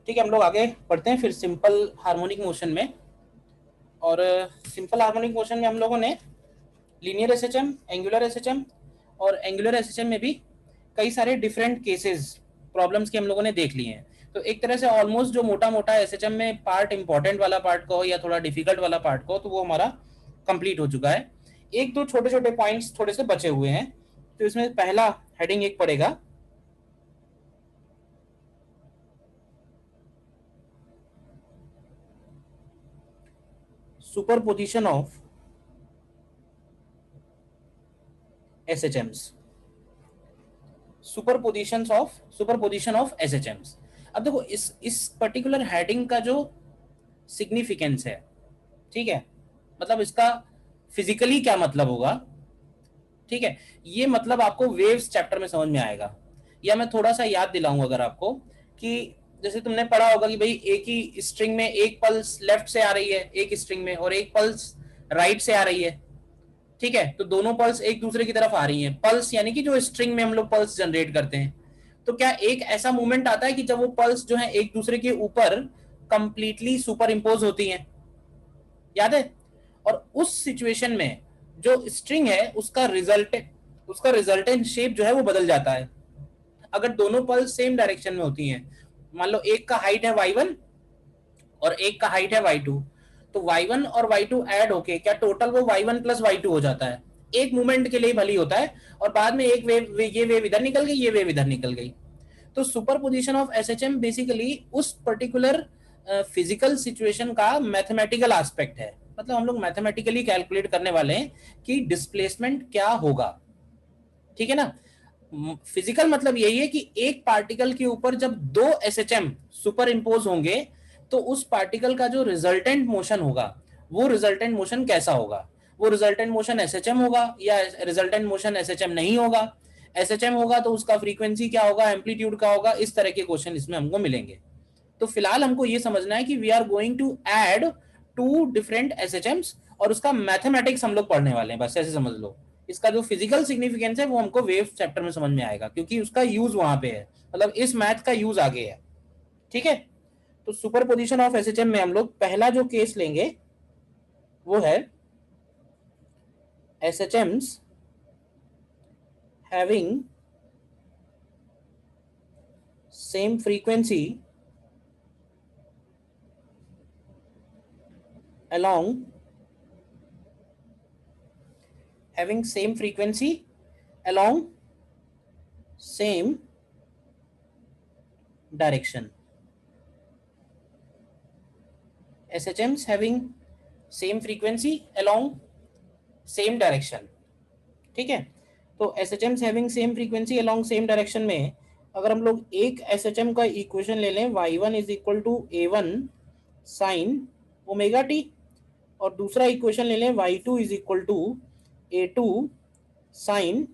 ठीक है, हम लोग आगे बढ़ते हैं फिर सिंपल हार्मोनिक मोशन में। और सिंपल हार्मोनिक मोशन में हम लोगों ने लीनियर एसएचएम, एंगुलर एसएचएम और एंगुलर एसएचएम में भी कई सारे डिफरेंट केसेस प्रॉब्लम्स के हम लोगों ने देख लिए हैं। तो एक तरह से ऑलमोस्ट जो मोटा मोटा एसएचएम में पार्ट इंपॉर्टेंट वाला पार्ट को या थोड़ा डिफिकल्ट वाला पार्ट को, तो वो हमारा कंप्लीट हो चुका है। एक दो छोटे छोटे पॉइंट्स थोड़े से बचे हुए हैं। तो इसमें पहला हेडिंग एक पड़ेगा सुपरपोजिशन ऑफ एसएचएम्स, सुपरपोजिशन ऑफ एसएचएम्स। अब देखो इस पर्टिकुलर हेडिंग का जो सिग्निफिकेंस है, ठीक है, मतलब इसका फिजिकली क्या मतलब होगा, ठीक है, ये मतलब आपको वेव्स चैप्टर में समझ में आएगा। या मैं थोड़ा सा याद दिलाऊं अगर आपको कि जैसे तुमने पढ़ा होगा कि भाई एक ही स्ट्रिंग में एक पल्स लेफ्ट से आ रही है एक स्ट्रिंग में, और एक पल्स राइट से आ रही है, ठीक है, तो दोनों पल्स एक दूसरे की तरफ आ रही हैं। पल्स यानी कि जो स्ट्रिंग में हम लोग पल्स जनरेट करते हैं, तो क्या एक ऐसा मूवमेंट आता है कि जब वो पल्स जो है एक दूसरे के ऊपर कंप्लीटली सुपर इम्पोज होती हैं, याद है? और उस सिचुएशन में जो स्ट्रिंग है उसका रिजल्टेंट शेप जो है वो बदल जाता है अगर दोनों पल्स सेम डायरेक्शन में होती हैं। मान लो एक का हाइट है y1 और एक का हाइट है y2, तो y1 और y2 ऐड होके क्या टोटल वो y1 प्लस y2 हो जाता है। एक मूवमेंट के लिए भली होता है, और बाद में एक वेव, ये वेव इधर निकल गई, ये वेव इधर निकल गई। तो सुपरपोजिशन ऑफ एसएचएम बेसिकली उस पर्टिकुलर फिजिकल सिचुएशन का मैथमेटिकल एस्पेक्ट है। मतलब हम लोग मैथमेटिकली कैलकुलेट करने वाले हैं कि डिस्प्लेसमेंट क्या होगा, ठीक है ना। फिजिकल मतलब यही है कि एक पार्टिकल के ऊपर जब दो एसएचएम सुपर इम्पोज होंगे, तो उस पार्टिकल का जो रिजल्टेंट मोशन होगा, वो रिजल्टेंट मोशन कैसा होगा। वो रिजल्टेंट मोशन एसएचएम होगा या रिजल्टेंट मोशन एसएचएम नहीं होगा। एसएचएम होगा तो उसका फ्रीक्वेंसी क्या होगा, एम्पलीट्यूड क्या होगा, इस तरह के क्वेश्चन इसमें हमको मिलेंगे। तो फिलहाल हमको ये समझना है कि we are going to add two different SHMs, और उसका मैथमेटिक्स हम लोग पढ़ने वाले हैं, बस ऐसे समझ लो। इसका जो फिजिकल सिग्निफिकेंस है वो हमको वेव चैप्टर में समझ में आएगा, क्योंकि उसका यूज वहां पे है, मतलब इस मैथ का यूज आगे है, ठीक है। तो सुपरपोजिशन ऑफ एसएचएम में हम लोग पहला जो केस लेंगे वो है SHMs having same frequency along having same frequency along same direction. SHMs having same frequency along same direction, ठीक है। तो SHMs having same frequency along same direction में अगर हम लोग एक SHM का इक्वेशन ले लें y1 is equal to a1 sine omega T, और दूसरा इक्वेशन ले लें y2 is equal to a2 sine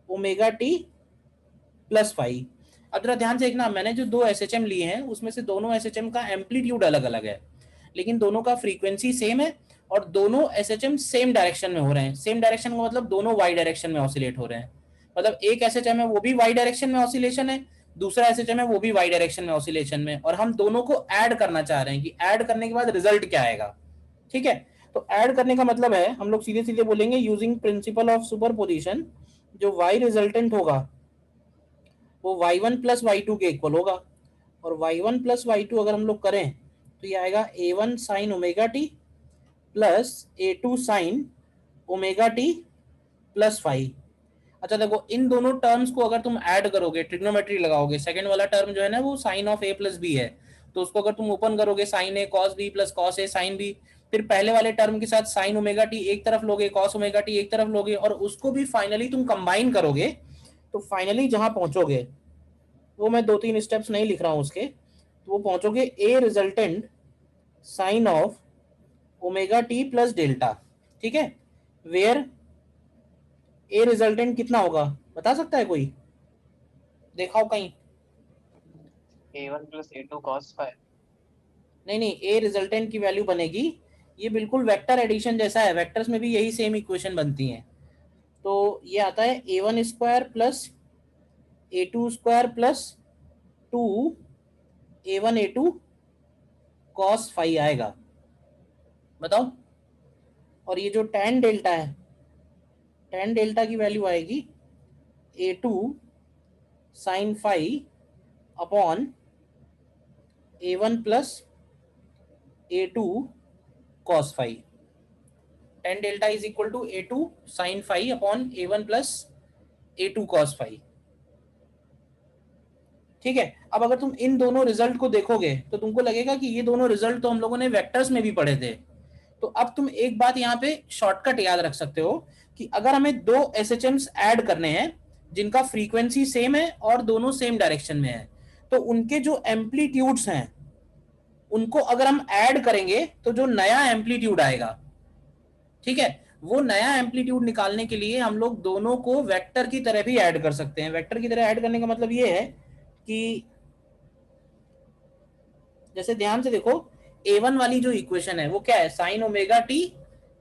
omega T plus five. अब जरा ध्यान से देखना, मैंने जो दो एसएचएम लिए हैं उसमें से दोनों एसएचएम का एम्पलीट्यूड अलग अलग है, लेकिन दोनों का फ्रीक्वेंसी सेम है, और दोनों एसएचएम सेम डायरेक्शन में हो रहे हैं। सेम डायरेक्शन का मतलब दोनों वाई डायरेक्शन में ऑसिलेट हो रहे हैं। मतलब एक एसएचएम है वो भी वाई डायरेक्शन में ऑसिलेशन है, दूसरा एसएचएम है वो भी वाई डायरेक्शन में ऑसिलेशन में, और हम दोनों को ऐड करना चाह रहे हैं कि ऐड करने के बाद रिजल्ट क्या आएगा, ठीक है। तो ऐड करने का मतलब है हम लोग सीधे सीधे बोलेंगे यूजिंग प्रिंसिपल ऑफ सुपरपोजिशन, जो वाई रिजल्टेंट होगा वो y1 प्लस y2 के इक्वल होगा। और y1 प्लस y2 अगर हम लोग करें तो ये आएगा a1 sine omega T plus a2 sine omega T plus five. अच्छा देखो, इन दोनों टर्म्स को अगर तुम ऐड करोगे, ट्रिग्नोमेट्री लगाओगे, सेकंड वाला टर्म जो है ना वो sine of A plus B है, तो उसको अगर तुम ओपन करोगे sine A cos B plus cos A sine B, फिर पहले वाले टर्म के साथ साइन ओमेगा टी एक तरफ लोगे, कॉस ओमेगा टी एक तरफ लोगे, और उसको भी फाइनली तुम कंबाइन करोगे, तो फाइनली जहां पहुंचोगे वो मैं दो तीन स्टेप्स नहीं लिख रहा हूं उसके, तो वो पहुंचोगे a resultant sine of omega T plus delta, ठीक है। वेयर ए रिजल्टेंट कितना होगा बता सकता है कोई, देखा हो कहीं? a1 plus a2 cos phi। नहीं नहीं, ए रिजल्टेंट की वैल्यू बनेगी, ये बिल्कुल वेक्टर एडिशन जैसा है, वेक्टर्स में भी यही सेम इक्वेशन बनती है। तो ये आता है a1 square plus a2 square plus 2 A1 A2 cos phi आएगा, बताओ। और ये जो tan डेल्टा है, tan डेल्टा की वैल्यू आएगी A2 sin phi upon A1 plus A2 cos phi. tan delta is equal to A2 sin phi upon A1 plus A2 cos phi. ठीक है, अब अगर तुम इन दोनों रिजल्ट को देखोगे तो तुमको लगेगा कि ये दोनों रिजल्ट तो हम लोगों ने वेक्टर्स में भी पढ़े थे। तो अब तुम एक बात यहाँ पे शॉर्टकट याद रख सकते हो कि अगर हमें दो एसएचएम्स ऐड करने हैं जिनका फ्रीक्वेंसी सेम है और दोनों सेम डायरेक्शन में है, तो उनके जो एम्पलीट्यूड्स हैं उनको अगर हम ऐड करेंगे तो जो नया एम्पलीट्यूड आएगा, ठीक है, वो नया एम्पलीट्यूड निकालने के लिए हम लोग दोनों को वेक्टर की तरह भी ऐड कर सकते हैं। वेक्टर की तरह ऐड करने का मतलब ये है कि जैसे ध्यान से देखो, A1 वाली जो इक्वेशन है वो क्या है, sign omega T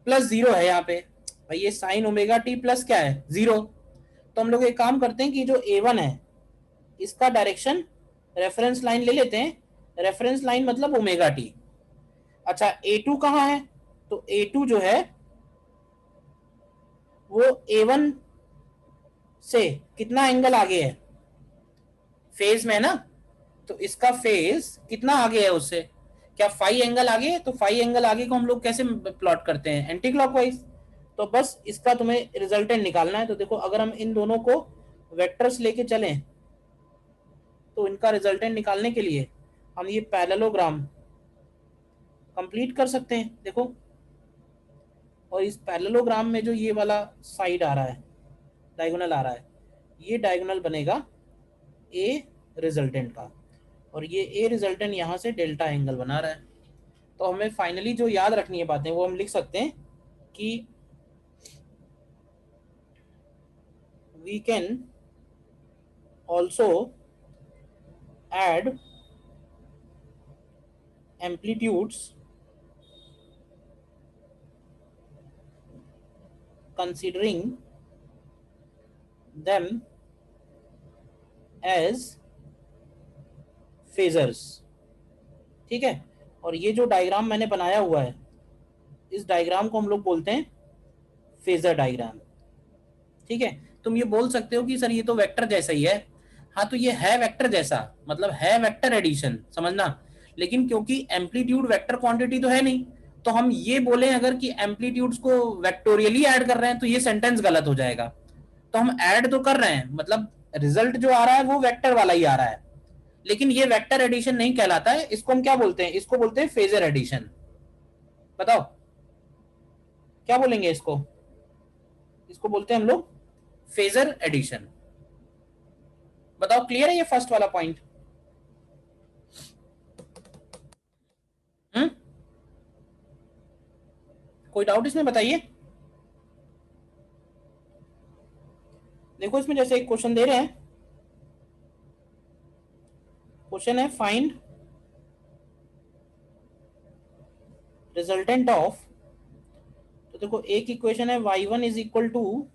plus zero है यहाँ पे। भाई ये साइन ओमेगा टी प्लस क्या है, जीरो। तो हम लोग एक काम करते हैं कि जो A1 है इसका डायरेक्शन रेफरेंस लाइन ले लेते हैं, रेफरेंस लाइन मतलब ओमेगा टी। अच्छा A2 कहाँ है, तो A2 जो है वो A1 से कितना एंगल आगे है, फेज में है ना, तो इसका फेज कितना आगे है उससे, क्या फाई एंगल आगे है। तो फाई एंगल आगे को हम लोग कैसे प्लॉट करते हैं, एंटी क्लॉकवाइज। तो बस इसका तुम्हें रिजल्टेंट निकालना है। तो देखो अगर हम इन दोनों को वेक्टर्स लेके चलें तो इनका रिजल्टेंट निकालने के लिए हम ये पैरेललोग्राम कंप्लीट कर सकते हैं। देखो, और इस पैरेललोग्राम में जो ये वाला साइड आ रहा है, डायगोनल आ रहा है, ये डायगोनल बनेगा ए रिजल्टेंट का, और ये ए रिजल्टेंट यहाँ से डेल्टा एंगल बना रहा है। तो हमें फाइनली जो याद रखनी है बातें वो हम लिख सकते हैं कि we can also add amplitudes considering them as phasors. ठीक है, और ये जो डायग्राम मैंने बनाया हुआ है इस डायग्राम को हम लोग बोलते हैं फेजर डायग्राम। ठीक है, तुम ये बोल सकते हो कि सर ये तो वेक्टर जैसा ही है। हाँ तो ये है वेक्टर जैसा, मतलब है वेक्टर एडिशन, समझना। लेकिन क्योंकि एम्पलीट्यूड वेक्टर क्वांटिटी तो है नहीं, तो हम ये बोले अगर कि एम्पलीट्यूड्स को वेक्टोरियली ऐड कर रहे हैं तो ये सेंटेंस गलत हो जाएगा। तो हम ऐड तो कर रहे हैं, मतलब रिजल्ट जो आ रहा है वो वेक्टर वाला ही आ रहा है, लेकिन ये वेक्टर एडिशन नहीं कहलाता है। इसको हम क्या बोलते हैं, इसको बोलते हैं फेजर एडिशन। बताओ क्या बोलेंगे इसको, इसको बोलते हैं हम लोग फेजर एडिशन। बताओ क्लियर है ये फर्स्ट वाला पॉइंट। हम्म, कोई डाउट इसमें बताइए। देखो इसमें जैसे एक क्वेश्चन दे रहे हैं, क्वेश्चन है फाइंड रिजल्टेंट ऑफ। तो देखो एक इक्वेशन है y1 is equal to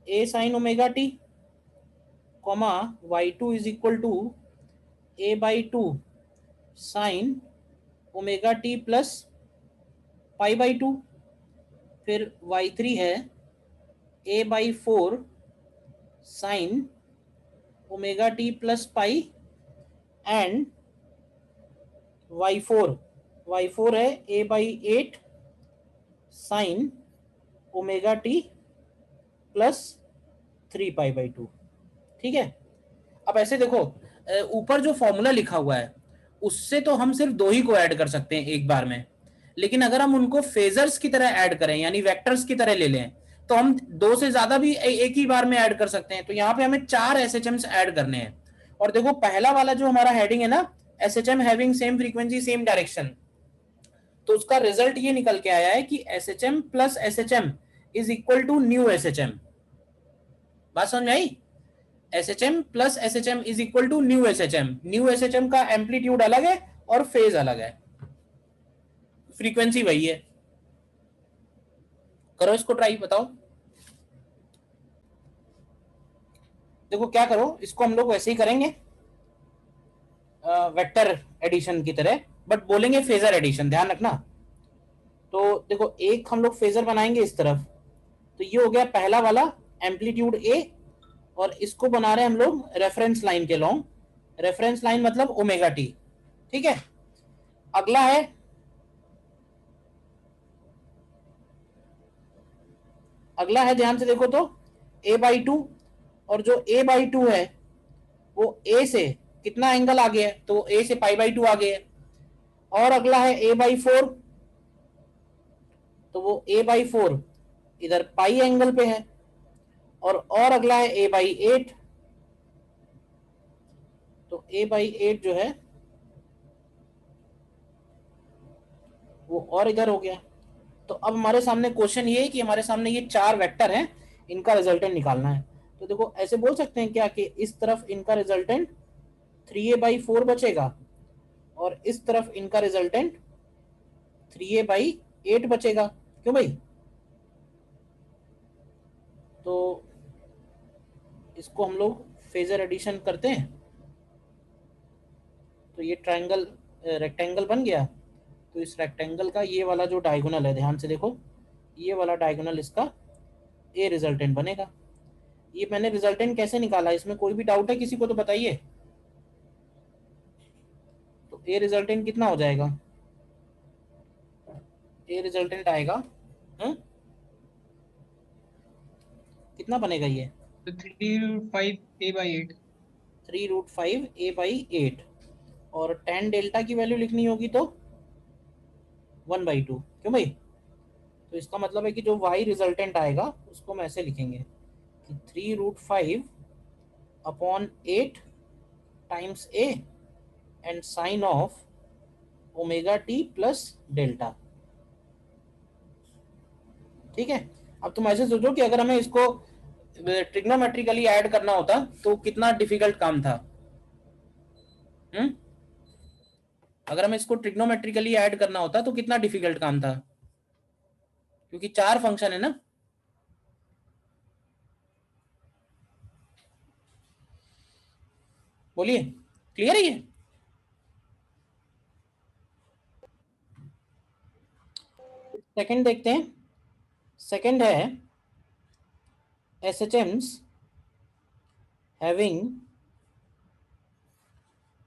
a sine omega t, comma y2 is equal to a/2 sine omega T plus pi. फिर y3 है a/4 sine omega T plus pi, and y4 है a/8 sine omega T plus 3 pi. ठीक है, अब ऐसे देखो ऊपर जो फॉर्मूला लिखा हुआ है उससे तो हम सिर्फ दो ही को ऐड कर सकते हैं एक बार में, लेकिन अगर हम उनको फेजर्स की तरह ऐड करें यानी वेक्टर्स की तरह ले लें तो हम दो से ज्यादा भी एक ही बार में ऐड कर सकते हैं। तो यहाँ पे हमें 4 एसएचएम्स ऐड करने हैं। और देखो पहला वाला जो हमारा हेडिंग है ना, SHM having same frequency same direction, तो उसका रिजल्ट ये निकल के आया है कि SHM plus SHM is equal to new SHM. बात समझ में आई, SHM plus SHM is equal to new SHM. New SHM का एम्पलीट्यूड अलग है और फेज अलग है, फ्रीक्वेंसी वही है। करो इसको ट्राई, बताओ। देखो क्या करो, इसको हम लोग वैसे ही करेंगे। वेक्टर एडिशन की तरह, बट बोलेंगे फेजर एडिशन, ध्यान रखना। तो देखो एक हम लोग फेजर बनाएंगे इस तरफ, तो ये हो गया पहला वाला एम्पलीट्यूड ए, और इसको बना रहे हैं हम लोग रेफरेंस लाइन के लॉन्ग, रेफरेंस लाइन मतलब ओमेगा टी। ठीक है, अगला है, अगला है ध्यान से देखो तो a/2, और जो a/2 है वो a से कितना एंगल आगे है, तो a से π/2 आगे है। और अगला है a/4, तो वो a/4 इधर पाई एंगल पे है। और अगला है a/8, तो a/8 जो है वो और इधर हो गया। तो अब हमारे सामने क्वेश्चन ये है कि हमारे सामने ये चार वेक्टर हैं, इनका रिजल्टेंट निकालना है। तो देखो ऐसे बोल सकते हैं क्या कि इस तरफ इनका रिजल्टेंट 3a/4 बचेगा, और इस तरफ इनका रिजल्टेंट 3a/8 बचेगा। क्यों भाई? तो इसको हम लोग फेजर एडिशन करते हैं, तो ये ट्रायंगल रेक्टेंगल बन गया। तो इस रेक्टेंगल का ये वाला जो डायगोनल है, ध्यान से देखो, ये वाला डायगोनल इसका ए रिजल्टेंट बनेगा। ये मैंने रिजल्टेंट कैसे निकाला, इसमें कोई भी डाउट है किसी को तो बताइए। तो ए रिजल्टेंट कितना हो जाएगा? ए रिजल्टेंट आएगा, हम्म, कितना बनेगा ये? तो 3√5 a/8। 3√5 a/8, और tan डेल्टा की वैल्यू लिखनी होगी तो 1/2। क्यों भाई? तो इसका मतलब है कि जो y रिजल्टेंट आएगा उसको हम ऐसे लिखेंगे कि 3√5/8 times a and sine of omega T plus delta. ठीक है, अब तुम ऐसे सोचो कि अगर हमें इसको ट्रिग्नोमेट्रिकली ऐड करना होता तो कितना डिफिकल्ट काम था। हम्म, अगर हमें इसको ट्रिग्नोमेट्रिकली ऐड करना होता तो कितना डिफिकल्ट काम था, क्योंकि चार फंक्शन है ना। बोलिए, क्लियर है ये? सेकंड देखते हैं। सेकंड है SHMs having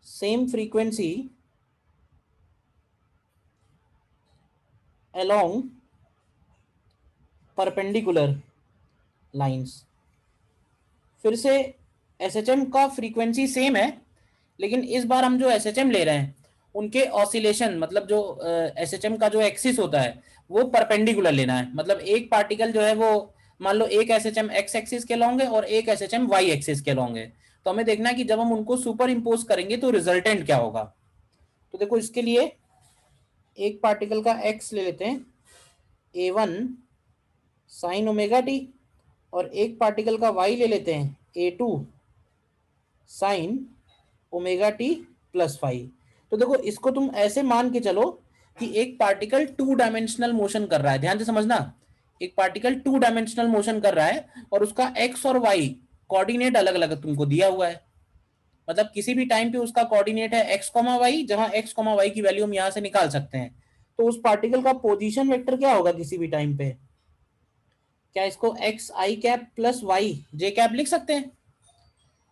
same frequency along perpendicular lines। फिर से SHM का फ्रीक्वेंसी सेम है, लेकिन इस बार हम जो SHM ले रहे हैं उनके ऑसिलेशन, मतलब जो SHM का जो एक्सिस होता है वो परपेंडिकुलर लेना है। मतलब एक पार्टिकल जो है वो, मान लो एक SHM एक्स एक्सिस के लॉन्ग है और एक SHM वाई एक्सिस के लॉन्ग है, तो हमें देखना है कि जब हम उनको सुपर इम्पोज करेंगे तो रिजल्टेंट क्या होगा। तो देखो इसके लिए एक पार्टिकल का x ले लेते हैं a1 साइन ओमेगा टी, और एक पार्टिकल का y ले लेते हैं a2 sine omega T plus five. तो देखो इसको तुम ऐसे मान के चलो कि एक पार्टिकल टू डायमेंशनल मोशन कर रहा है, ध्यान से समझना। एक पार्टिकल टू डायमेंशनल मोशन कर रहा है और उसका एक्स और वाई कोऑर्डिनेट अलग अलग तुमको दिया हुआ है। मतलब किसी भी टाइम पे उसका कोऑर्डिनेट है एक्स कॉमा वाई, जहां एक्स कॉमा वाई की वैल्यू हम यहां से निकाल सकते हैं। तो उस पार्टिकल का पोजीशन वेक्टर क्या होगा किसी भी टाइम पे? क्या इसको एक्स आई कैप प्लस वाई जे कैप लिख सकते हैं?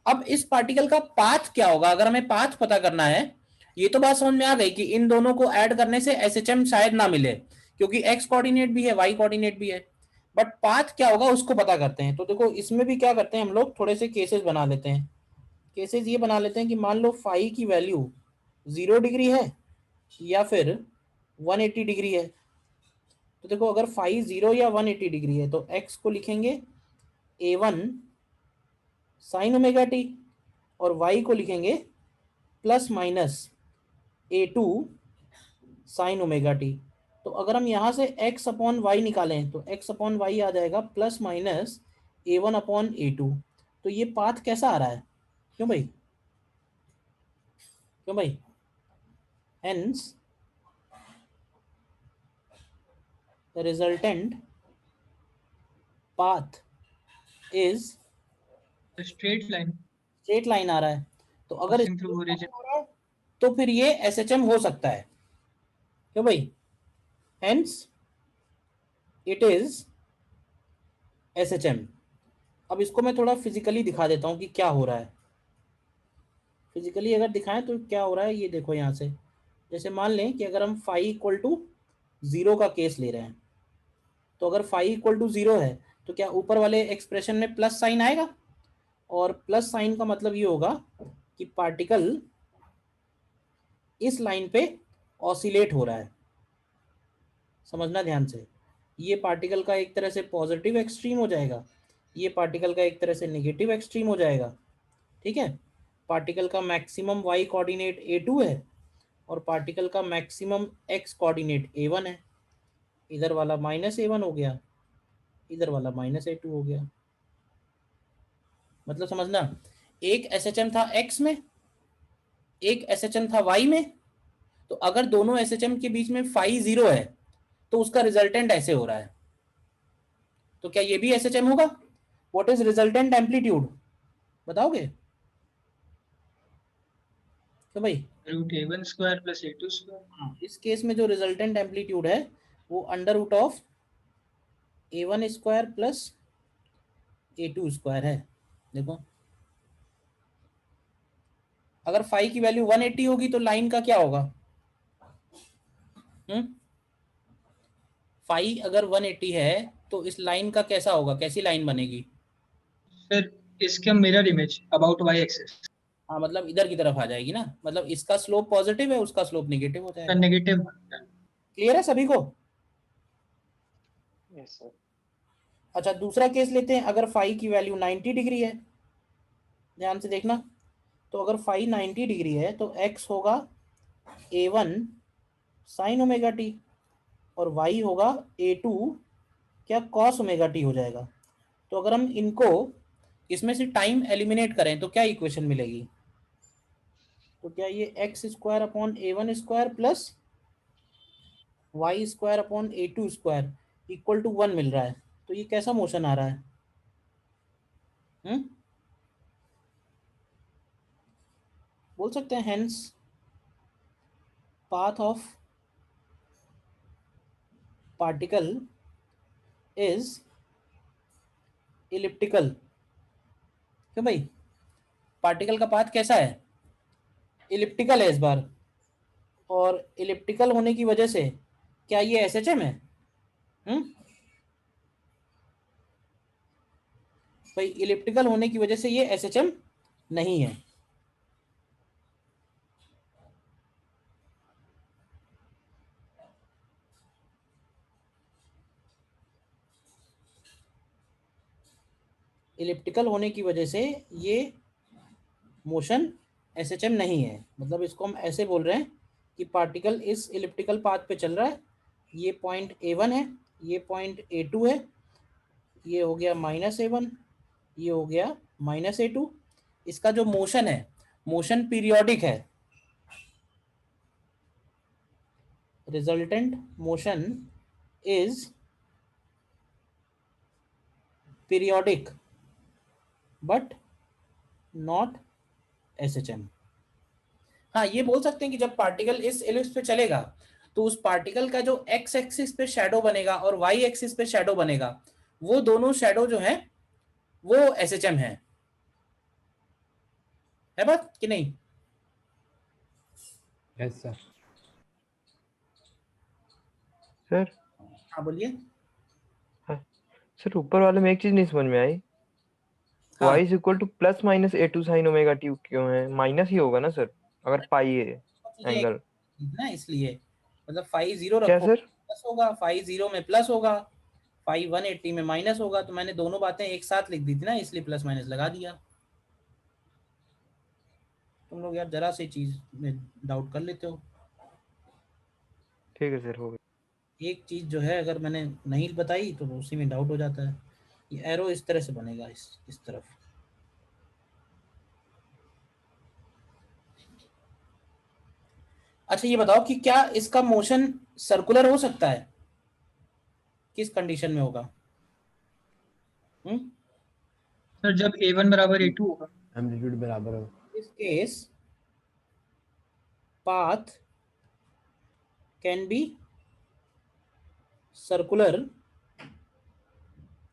अब इस पार्टिकल का पाथ क्या होगा, अगर हमें पाथ पता करना है, ये तो बात समझ में आ गई कि इन दोनों को ऐड करने से एसएचएम शायद ना मिले, क्योंकि एक्स कोऑर्डिनेट भी है वाई कोऑर्डिनेट भी है। बट पाथ क्या होगा उसको पता करते हैं। तो देखो इसमें भी क्या करते हैं हम लोग, थोड़े से केसेस बना लेते हैं। केसेस ये बना लेते हैं कि मान लो फाई की वैल्यू 0 डिग्री है या फिर 180 डिग्री है। तो देखो अगर फाई 0 या 180 डिग्री है तो एक्स को लिखेंगे a1 साइन ओमेगा टी, और y को लिखेंगे plus minus a2 sine omega T. तो अगर हम यहाँ से x अपॉन वाई निकालें तो x अपॉन वाई आ जाएगा प्लस माइनस a1/a2। तो ये पाथ कैसा आ रहा है? क्यों भाई? क्यों भाई? Hence the resultant path is straight line straight line आ रहा है। तो अगर पासिंग थ्रू ओरिजिन। आ रहा है तो फिर ये SHM हो सकता है, क्यों भाई? Hence it is SHM। अब इसको मैं थोड़ा फिजिकली दिखा देता हूँ कि क्या हो रहा है। फिजिकली अगर दिखाएं तो क्या हो रहा है ये देखो। यहाँ से जैसे मान लें कि अगर हम फाई इक्वल टू 0 का केस ले रहे हैं, तो अगर फाई इक्वल टू 0 है तो क्या ऊपर वाले एक्सप्रेशन में प्लस साइन आएगा? और प्लस साइन का मतलब ये होगा कि पार्टिकल इस लाइन पे ऑसिलेट हो रहा है। समझना ध्यान से, ये पार्टिकल का एक तरह से पॉजिटिव एक्सट्रीम हो जाएगा, ये पार्टिकल का एक तरह से नेगेटिव एक्सट्रीम हो जाएगा। ठीक है, पार्टिकल का मैक्सिमम y कोऑर्डिनेट A2 है और पार्टिकल का मैक्सिमम x कोऑर्डिनेट A1 है। इधर वाला -A1 हो गया, इधर वाला -A2 हो गया। मतलब समझना, एक SHM था x में, एक SHM था y में। तो अगर दोनों SHM के बीच में फाई 0 है तो उसका रिजल्टेंट ऐसे हो रहा है। तो क्या ये भी SHM होगा? व्हाट इज रिजल्टेंट एम्पलीट्यूड बताओगे? तो भाई √A1² + A2²। इस केस में जो रिजल्टेंट एम्पलीट्यूड है वो √ऑफ A1² + A2² है। देखो, अगर फाई की वैल्यू 180 होगी तो लाइन का क्या होगा? फाई अगर 180 है तो इस लाइन का कैसा होगा, कैसी लाइन बनेगी? सर इसका mirror image about y axis. हाँ, मतलब इधर की तरफ आ जाएगी ना, मतलब इसका स्लोप पॉजिटिव है, उसका स्लोप नेगेटिव हो सर जाएगा। नेगेटिव। क्लियर है सभी को? Yes sir. अच्छा, दूसरा केस लेते हैं। अगर फाई की वैल्यू 90 डिग्री है, ध्यान से देखना, तो अगर फाई 90 डिग्री है तो x होगा A1 साइन ओमेगा टी और y होगा A2 क्या कॉस ओमेगा टी हो जाएगा। तो अगर हम इनको इसमें से टाइम एलिमिनेट करें तो क्या इक्वेशन मिलेगी? तो क्या ये x² / A1² plus y² / A2² equal to 1 मिल रहा है। तो ये कैसा मोशन आ रहा है? बोल सकते हैं hence path of particle is elliptical. क्यों भाई? पार्टिकल का पाथ कैसा है? इलिप्टिकल है इस बार। और इलिप्टिकल होने की वजह से क्या ये SHM है? भाई इलिप्टिकल होने की वजह से ये SHM नहीं है। इलिप्टिकल होने की वजह से ये मोशन SHM नहीं है। मतलब इसको हम ऐसे बोल रहे हैं कि पार्टिकल इस इलिप्टिकल पाथ पे चल रहा है। ये पॉइंट A1 है, ये पॉइंट A2 है, ये हो गया -A1, ये हो गया -A2। इसका जो मोशन है, मोशन पीरियोडिक है। Resultant motion is periodic but not SHM। हाँ, ये बोल सकते हैं कि जब पार्टिकल इस एलिप्स पे चलेगा तो उस पार्टिकल का जो x एक्सिस पे शैडो बनेगा और y एक्सिस पे शैडो बनेगा, वो दोनों शैडो जो है वो SHM है बात कि नहीं? Yes sir. सर हाँ बोलिए। सर ऊपर वाले में एक चीज नहीं समझ में आई। हाँ, y = +/- A2 sin omega t क्यों है? माइनस ही होगा ना सर, अगर पाई है चीजें एंगल। ना, इसलिए मतलब फाई 0 क्या रखो सर? प्लस होगा, फाई 0 में प्लस होगा, फाई 180 में माइनस होगा। तो मैंने दोनों बातें एक साथ लिख दी थी ना, इसलिए प्लस माइनस लगा दिया। तुम लोग यार जरा सी चीज में डाउट कर लेते हो। ठीक है सर, हो गया। एक चीज जो है अगर मैंने नहीं बताई तो उसी में डाउट हो जाता है। ये एरो इस तरह से बनेगा, इस तरफ। अच्छा, ये बताओ कि क्या इसका मोशन सर्कुलर हो सकता है? किस कंडीशन में होगा? सर जब A1 = A2 होगा। एम्पलीट्यूड बराबर हो। इस case path can be circular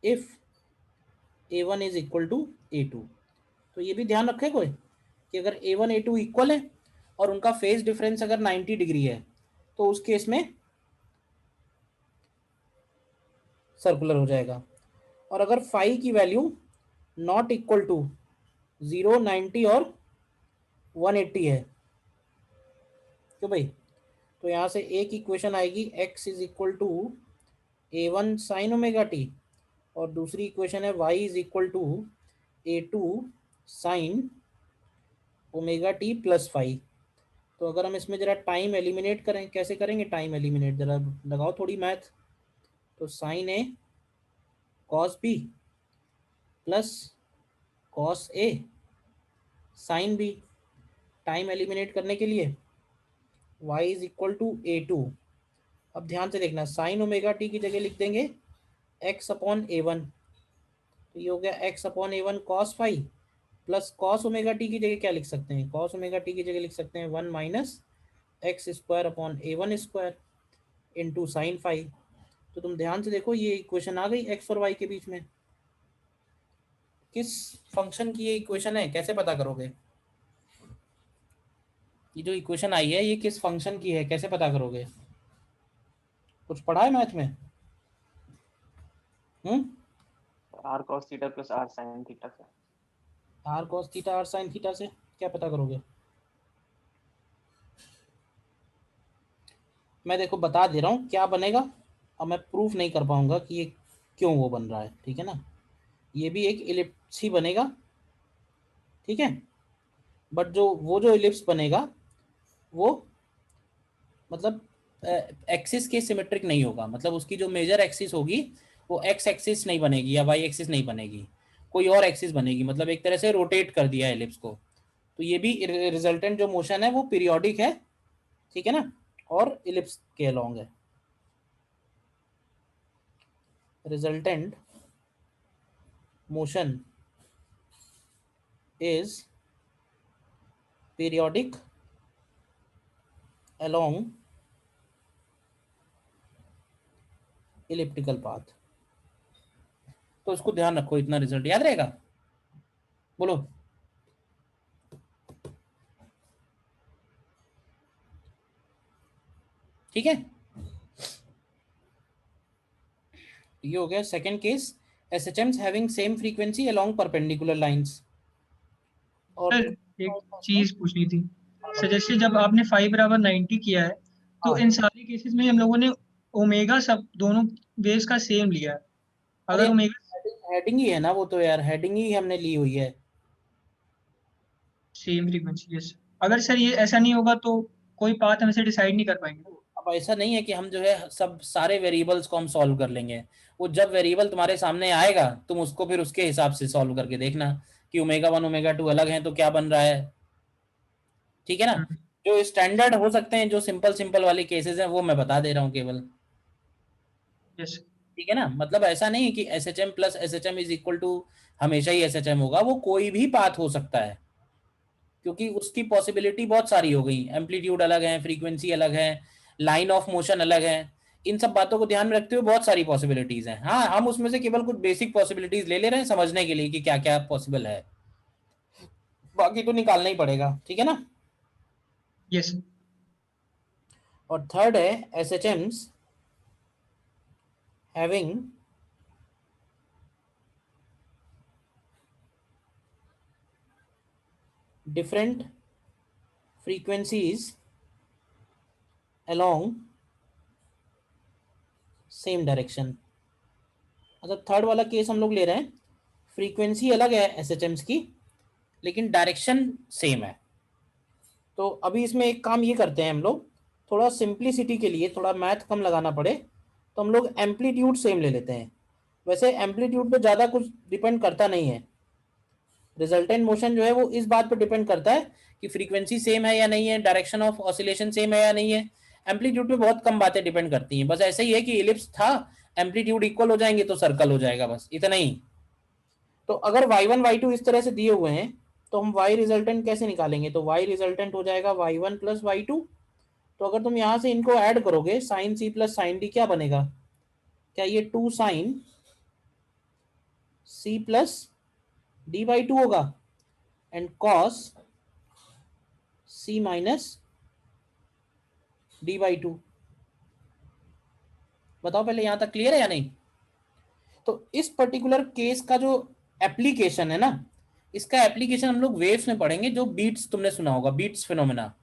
if a1 is equal to a2। तो ये भी ध्यान रखे कोई कि अगर a1 a2 इक्वल है और उनका फेज डिफरेंस अगर 90 डिग्री है तो उस केस में सर्कुलर हो जाएगा। और अगर फाई की वैल्यू नॉट इक्वल टू 0, 90 और 180 है, क्यों भाई, तो यहाँ से एक इक्वेशन आएगी x is equal to a1 sine omega T और दूसरी इक्वेशन है y is equal to a2 sine omega T plus five. तो अगर हम इसमें जरा टाइम एलिमिनेट करें, कैसे करेंगे टाइम एलिमिनेट, जरा लगाओ थोड़ी मैथ। तो sign A cos B plus cos A sine B, time eliminate करने के लिए y is equal to a2। अब ध्यान से देखना, साइन ओमेगा टी की जगह लिख देंगे x अपॉन a1, तो ये हो गया x upon a1 cos five plus cos omega T की जगह क्या लिख सकते हैं, कॉस ओमेगा टी की जगह लिख सकते हैं 1 minus x square upon a1 square into sine five. तो तुम ध्यान से देखो ये इक्वेशन आ गई x और y के बीच में। किस फंक्शन की ये इक्वेशन है, कैसे पता करोगे? ये जो इक्वेशन आई है ये किस फंक्शन की है, कैसे पता करोगे? कुछ पढ़ा है मैथ में? r cos theta plus r sin theta से। r cos theta r sin theta से क्या पता करोगे? मैं देखो बता दे रहा हूँ क्या बनेगा। अब मैं प्रूफ नहीं कर पाऊंगा कि ये क्यों वो बन रहा है, ठीक है ना। ये भी एक इलिप्स ही बनेगा, ठीक है, बट जो इलिप्स बनेगा वो मतलब एक्सिस के सिमेट्रिक नहीं होगा। मतलब उसकी जो मेजर एक्सिस होगी वो एक्स एक्सिस नहीं बनेगी या वाई एक्सिस नहीं बनेगी, कोई और एक्सिस बनेगी। मतलब एक तरह से रोटेट कर दिया एलिप्स को। तो ये भी रिजल्टेंट जो मोशन है वो पीरियोडिक है, ठीक है ना, और इलिप्स के अलोंग है। Resultant motion is periodic along elliptical path. तो इसको ध्यान रखो, इतना रिजल्ट याद रहेगा। बोलो ठीक है। ये हो गया second case, SHMs having same frequency along perpendicular lines. और सर एक चीज पूछनी थी सर, जैसे जब आपने 5 = 90 किया है तो इन सारे केसेस में हम लोगों ने ओमेगा सब दोनों वेव्स का सेम लिया है। अगर ओमेगा हेडिंग ही है ना वो, तो यार हेडिंग ही हमने ली हुई है, सेम फ्रीक्वेंसी, यस। अगर सर ये ऐसा नहीं होगा तो कोई पाथ हम इसे डिसाइड नहीं कर पाएंगे। अब ऐसा नहीं है कि हम जो है सब सारे वेरिएबल्स को हम सॉल्व कर लेंगे। वो जब वेरिएबल तुम्हारे सामने आएगा तुम उसको फिर उसके हिसाब से सॉल्व करके देखना कि ओमेगा 1 ओमेगा 2 अलग है तो क्या बन रहा है, ठीक है ना। जो स्टैंडर्ड हो सकते हैं, जो सिंपल सिंपल वाले केसेस हैं वो मैं बता दे रहा हूँ केवल, यस ठीक है ना। मतलब ऐसा नहीं है कि SHM plus SHM is equal to हमेशा ही SHM होगा, वो कोई भी पाथ हो सकता है, क्योंकि उसकी पॉसिबिलिटी बहुत सारी हो गई। एम्पलीट्यूड अलग है, फ्रीक्वेंसी अलग है, लाइन ऑफ मोशन अलग है। इन सब बातों को ध्यान में रखते हुए बहुत सारी पॉसिबिलिटीज हैं। हाँ, हम उसमें से केवल कुछ बेसिक पॉसिबिलिटीज ले रहे हैं समझने के लिए कि क्या क्या पॉसिबल है, बाकी तो निकालना ही पड़ेगा, ठीक है ना। यस और थर्ड है SHMs having different frequencies along same direction। मतलब थर्ड वाला केस हम लोग ले रहे हैं, फ्रीक्वेंसी अलग है SHMs की लेकिन डायरेक्शन सेम है। तो अभी इसमें एक काम ये करते हैं हम लोग, थोड़ा सिंप्लिसिटी के लिए, थोड़ा मैथ कम लगाना पड़े तो हम लोग एम्पलीट्यूड सेम ले लेते हैं। वैसे एम्पलीट्यूड पे ज़्यादा कुछ डिपेंड करता नहीं है, रिजल्टेंट मोशन जो है वो इस बात पर डिपेंड करता है कि फ्रीक्वेंसी सेम है या नहीं है, डायरेक्शन ऑफ ऑसिलेशन सेम है या नहीं है। एम्पलीट्यूड पे बहुत कम बातें डिपेंड करती हैं। बस ऐसे ही है कि इलिप्स था, एम्पलीट्यूड इक्वल हो जाएंगे तो सर्कल हो जाएगा, बस इतना ही। तो अगर y1 y2 इस तरह से दिए हुए हैं तो हम y रिजल्टेंट कैसे निकालेंगे? तो y रिजल्टेंट हो जाएगा y1 प्लस y2। तो अगर तुम यहां से इनको ऐड करोगे sine c plus sine d क्या बनेगा? क्या ये 2 sine c plus d by 2 होगा and cos c minus d by 2। बताओ पहले यहां तक क्लियर है या नहीं? तो इस पर्टिकुलर केस का जो एप्लीकेशन है ना, इसका एप्लीकेशन हम लोग वेव्स में पढ़ेंगे, जो बीट्स तुमने सुना होगा, बीट्स फिनोमेना।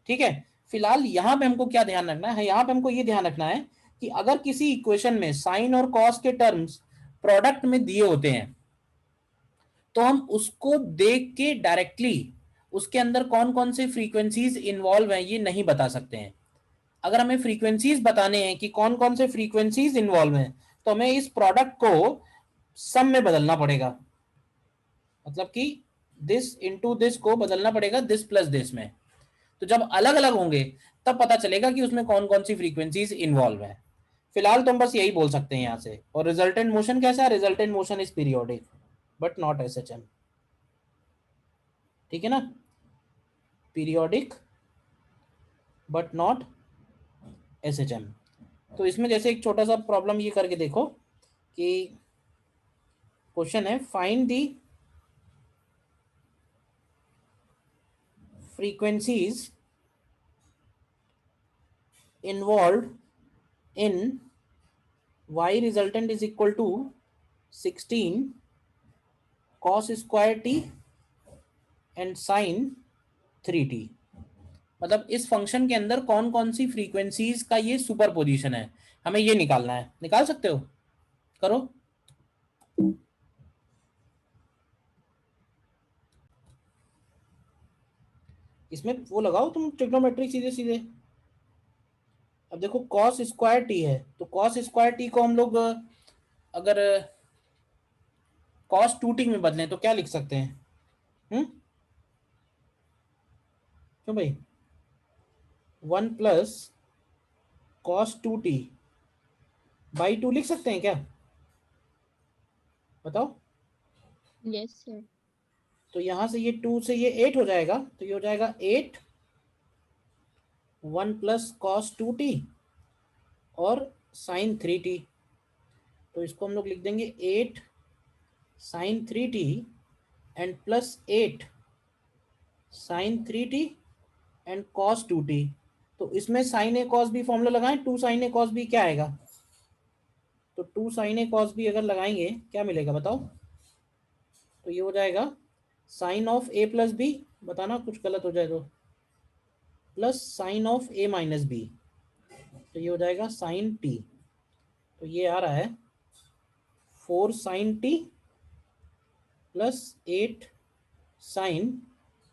ठीक है, फिलहाल यहां पे हमको क्या ध्यान रखना है? यहां पे हमको ये ध्यान रखना है कि अगर किसी इक्वेशन में साइन और कॉस के टर्म्स प्रोडक्ट में दिए होते हैं तो हम उसको देख के डायरेक्टली उसके अंदर कौन कौन से फ्रीक्वेंसीज इन्वॉल्व हैं ये नहीं बता सकते हैं। अगर हमें फ्रीक्वेंसीज बताने हैं कि कौन कौन से फ्रीक्वेंसीज इन्वॉल्व हैं तो हमें इस प्रोडक्ट को सम में बदलना पड़ेगा, मतलब कि दिस इनटू दिस को बदलना पड़ेगा दिस प्लस दिस में। तो जब अलग अलग होंगे तब पता चलेगा कि उसमें कौन कौन सी फ्रीक्वेंसीज इन्वॉल्व है। फिलहाल तुम बस यही बोल सकते हैं यहां से। और रिजल्टेंट मोशन कैसा है? Resultant motion is periodic but not SHM. ठीक है ना, पीरियोडिक बट नॉट एसएचएम। तो इसमें जैसे एक छोटा सा प्रॉब्लम ये करके देखो कि क्वेश्चन है find the frequencies involve in y resultant is equal to 16 cos square t and sin 3t। मतलब इस फंक्शन के अंदर कौन कौन सी फ्रीक्वेंसीज का ये सुपर पोजिशन है, हमें ये निकालना है। निकाल सकते हो? करो। इसमें वो लगाओ तुम ट्रिग्नोमेट्री सीधे सीधे। अब देखो कॉस स्क्वायर टी है तो कॉस स्क्वायर टी को हम लोग अगर कॉस 2t में बदलें तो क्या लिख सकते हैं? क्यों भाई? 1 प्लस कॉस 2t बाई 2 लिख सकते हैं क्या? बताओ। Yes sir. तो यहां से ये 2 से ये 8 हो जाएगा, तो ये हो जाएगा 8 1 प्लस कॉस 2t और साइन 3t। तो इसको हम लोग लिख देंगे 8 sine 3t and plus 8 sine 3t and cos 2t। तो इसमें sine A cos B formula लगाएं, 2 साइन ए कॉस बी क्या आएगा? तो 2 साइन ए कॉस बी अगर लगाएंगे क्या मिलेगा बताओ? तो ये हो जाएगा sine of A plus B, बताना कुछ गलत हो जाए तो, plus sine of A minus B, तो ये हो जाएगा साइन टी। तो ये आ रहा है 4 sine T plus 8 sine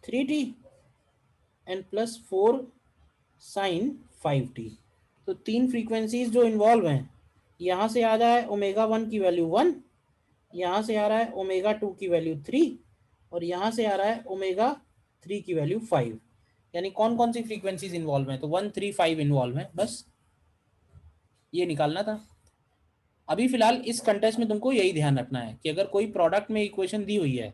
3t and plus 4 sine 5t। तो 3 फ्रीक्वेंसीज जो इन्वॉल्व हैं, यहाँ से आ रहा है ओमेगा 1 की वैल्यू 1, यहाँ से आ रहा है ओमेगा 2 की वैल्यू 3 और यहाँ से आ रहा है ओमेगा 3 की वैल्यू 5। यानी कौन कौन सी फ्रीक्वेंसीज इन्वॉल्व हैं? तो 1 3 5 इन्वॉल्व हैं, बस ये निकालना था। अभी फिलहाल इस कंटेस्ट में तुमको यही ध्यान रखना है कि अगर कोई प्रोडक्ट में इक्वेशन दी हुई है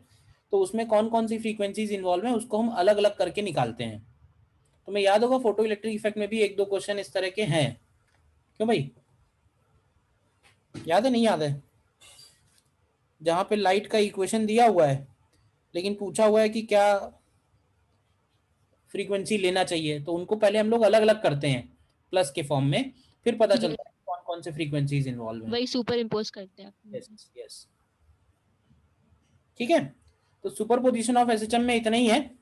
तो उसमें कौन कौन सी फ्रीक्वेंसीज इन्वॉल्व हैं उसको हम अलग अलग करके निकालते हैं। तुम्हें याद होगा फोटो इलेक्ट्रिक इफेक्ट में भी 1-2 क्वेश्चन इस तरह के हैं। क्यों भाई, याद है नहीं याद है? जहां पे लाइट का इक्वेशन दिया हुआ है लेकिन पूछा हुआ है कि क्या फ्रीक्वेंसी लेना चाहिए, तो उनको पहले हम लोग अलग अलग करते हैं प्लस के फॉर्म में, फिर पता चलता है कौन कौन से फ्रीक्वेंसीज इन्वॉल्व हैं। वही सुपर इम्पोज करते हैं। यस। ठीक है, तो सुपरपोजिशन ऑफ एसएचएम में इतना ही है।